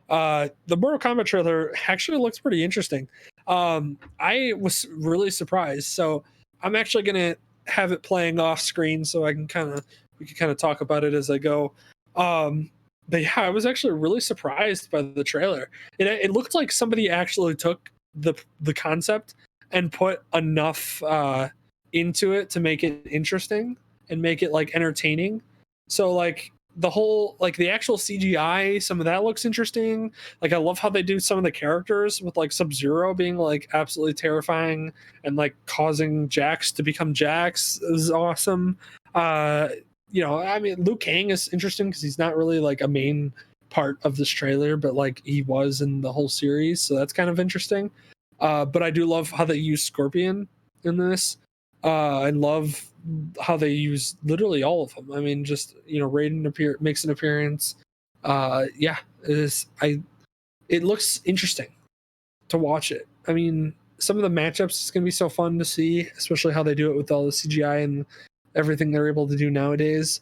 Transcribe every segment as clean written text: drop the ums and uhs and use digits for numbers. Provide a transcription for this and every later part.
The Mortal Kombat trailer actually looks pretty interesting. I was really surprised, so I'm actually gonna have it playing off screen so we can kind of talk about it as I go. But yeah, I was actually really surprised by the trailer. It looked like somebody actually took the concept and put enough into it to make it interesting and make it like entertaining. So like the whole like the actual CGI, some of that looks interesting. Like I love how they do some of the characters with like Sub-Zero being like absolutely terrifying and like causing Jax to become Jax is awesome. I mean, Liu Kang is interesting because he's not really like a main part of this trailer, but like he was in the whole series, so that's kind of interesting. But I do love how they use Scorpion in this. I love how they use literally all of them. I mean, just Raiden makes an appearance. Yeah, it is. It looks interesting to watch it. I mean, some of the matchups is going to be so fun to see, especially how they do it with all the CGI and everything they're able to do nowadays.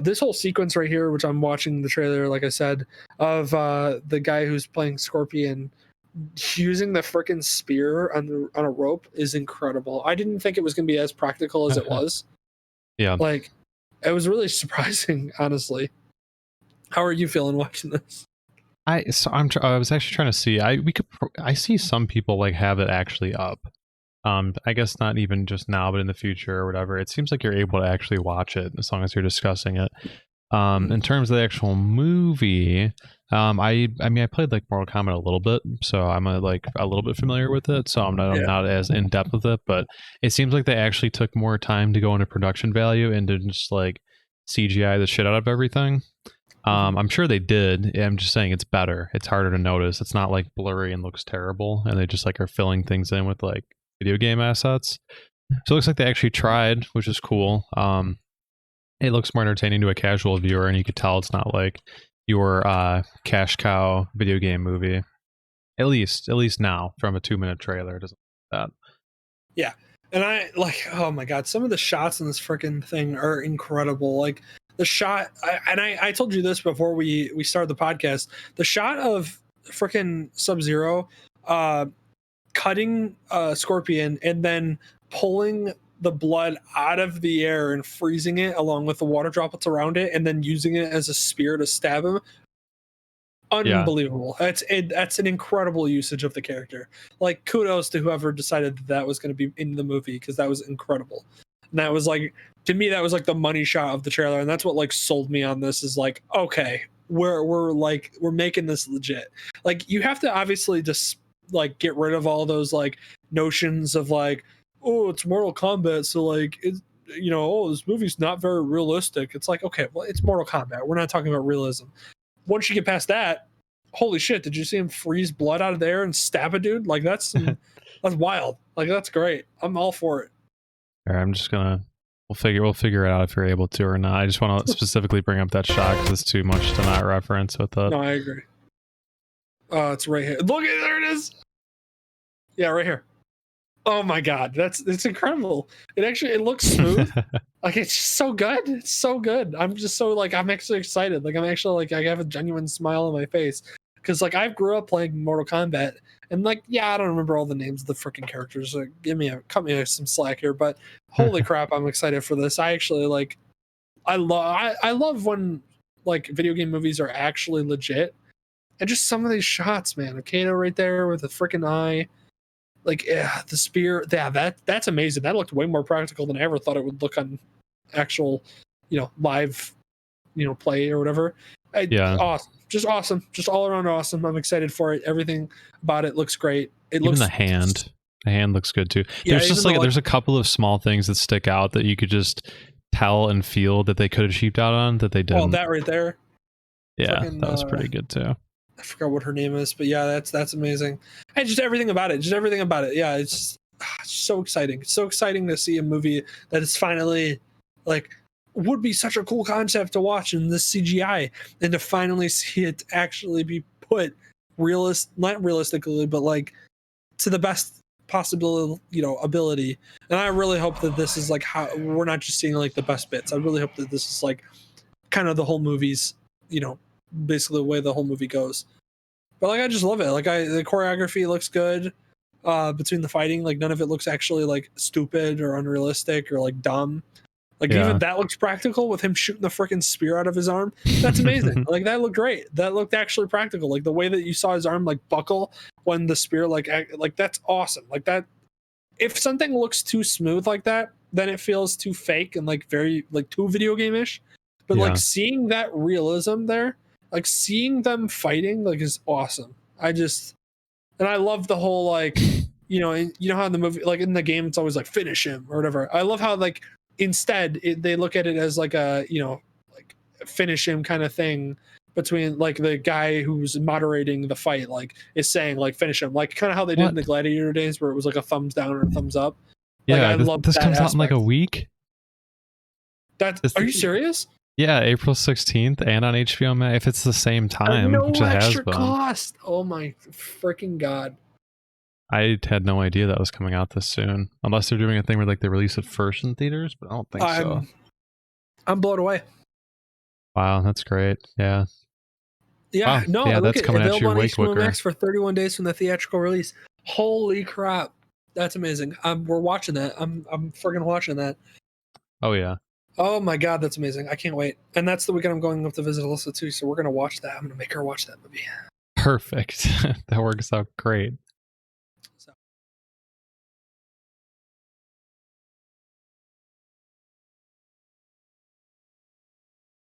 This whole sequence right here, which I'm watching the trailer, like I said, of the guy who's playing Scorpion using the freaking spear on a rope is incredible. I didn't think it was going to be as practical as it was. Yeah, like it was really surprising, honestly. How are you feeling watching this? I was actually trying to see. I see some people like have it actually up. I guess not even just now, but in the future or whatever. It seems like you're able to actually watch it as long as you're discussing it. In terms of the actual movie, I mean, I played like Mortal Kombat a little bit, so I'm a little bit familiar with it. So I'm not as in depth with it, but it seems like they actually took more time to go into production value and to just like CGI the shit out of everything. I'm sure they did. I'm just saying it's better. It's harder to notice. It's not like blurry and looks terrible, and they just like are filling things in with like video game assets. So it looks like they actually tried, which is cool. It looks more entertaining to a casual viewer, and you could tell it's not like your cash cow video game movie. At least now, from a 2-minute trailer, it doesn't look like that. Yeah, and I like, oh my god, some of the shots in this freaking thing are incredible. Like the shot, I told you this before we started the podcast. The shot of freaking Sub-Zero, cutting Scorpion and then pulling the blood out of the air and freezing it along with the water droplets around it and then using it as a spear to stab him. Unbelievable. That's an incredible usage of the character. Like kudos to whoever decided that was going to be in the movie, because that was incredible. And that was like, to me, that was like the money shot of the trailer, and that's what like sold me on this. Is like, okay, we're making this legit. Like you have to obviously just like get rid of all those like notions of like, oh, it's Mortal Kombat, so like it's, oh, this movie's not very realistic. It's like, okay, well, it's Mortal Kombat. We're not talking about realism. Once you get past that, holy shit, did you see him freeze blood out of there and stab a dude? Like that's wild. Like that's great. I'm all for it. All right, I'm just gonna we'll figure it out if you're able to or not. I just want to specifically bring up that shot because it's too much to not reference with it. No, I agree. It's right here. Look at there it is. Yeah, right here. Oh my god, it's incredible. It looks smooth. Like it's just so good. It's so good. I'm just so like I'm actually excited. Like I'm actually like I have a genuine smile on my face because like I grew up playing Mortal Kombat and like yeah, I don't remember all the names of the freaking characters. Like, cut me some slack here, but holy crap, I'm excited for this. I actually like I love when like video game movies are actually legit. And just some of these shots, man. Kato right there with the freaking eye. Like, yeah, the spear. Yeah, that's amazing. That looked way more practical than I ever thought it would look on actual, live, play or whatever. Awesome. Just awesome. Just all around awesome. I'm excited for it. Everything about it looks great. Even the hand. The hand looks good too. Yeah, there's just like there's a couple of small things that stick out that you could just tell and feel that they could have cheaped out on that they didn't. Well, that right there. Yeah, that was pretty good too. I forgot what her name is, but yeah, that's amazing. And just everything about it. Yeah, it's so exciting. It's so exciting to see a movie that is finally like would be such a cool concept to watch in this CGI, and to finally see it actually be put not realistically, but like to the best possible ability. And I really hope that this is like how we're not just seeing like the best bits. I really hope that this is like kind of the whole movie's basically the way the whole movie goes. But like I just love it. Like the choreography looks good. Between the fighting, like none of it looks actually like stupid or unrealistic or like dumb. Like even that looks practical with him shooting the freaking spear out of his arm. That's amazing. Like that looked great. That looked actually practical. Like the way that you saw his arm like buckle when the spear like that's awesome. Like that. If something looks too smooth like that, then it feels too fake and like very like too video game-ish. But like seeing that realism there, like seeing them fighting, like is awesome. And I love the whole like, you know how in the movie, like in the game, it's always like finish him or whatever. I love how like instead they look at it as like a like finish him kind of thing between like the guy who's moderating the fight like is saying like finish him, like kind of how they did in the Gladiator days where it was like a thumbs down or a thumbs up. Like, yeah, I love this that comes aspect. out in like a week. Are you serious? Yeah, April 16th and on HBO Max if it's the same time. No which it extra has cost. Oh my freaking god. I had no idea that was coming out this soon. Unless they're doing a thing where like they release it first in theaters, but I don't think so. I'm blown away. Wow, that's great. Yeah. Yeah, wow. no, yeah, look that's coming at you way HBO quicker. Max for 31 days from the theatrical release. Holy crap. That's amazing. We're watching that. I'm friggin' watching that. Oh yeah. Oh my god, that's amazing. I can't wait. And that's the weekend I'm going up to visit Alyssa too, so we're gonna watch that. I'm gonna make her watch that movie. Perfect. That works out great.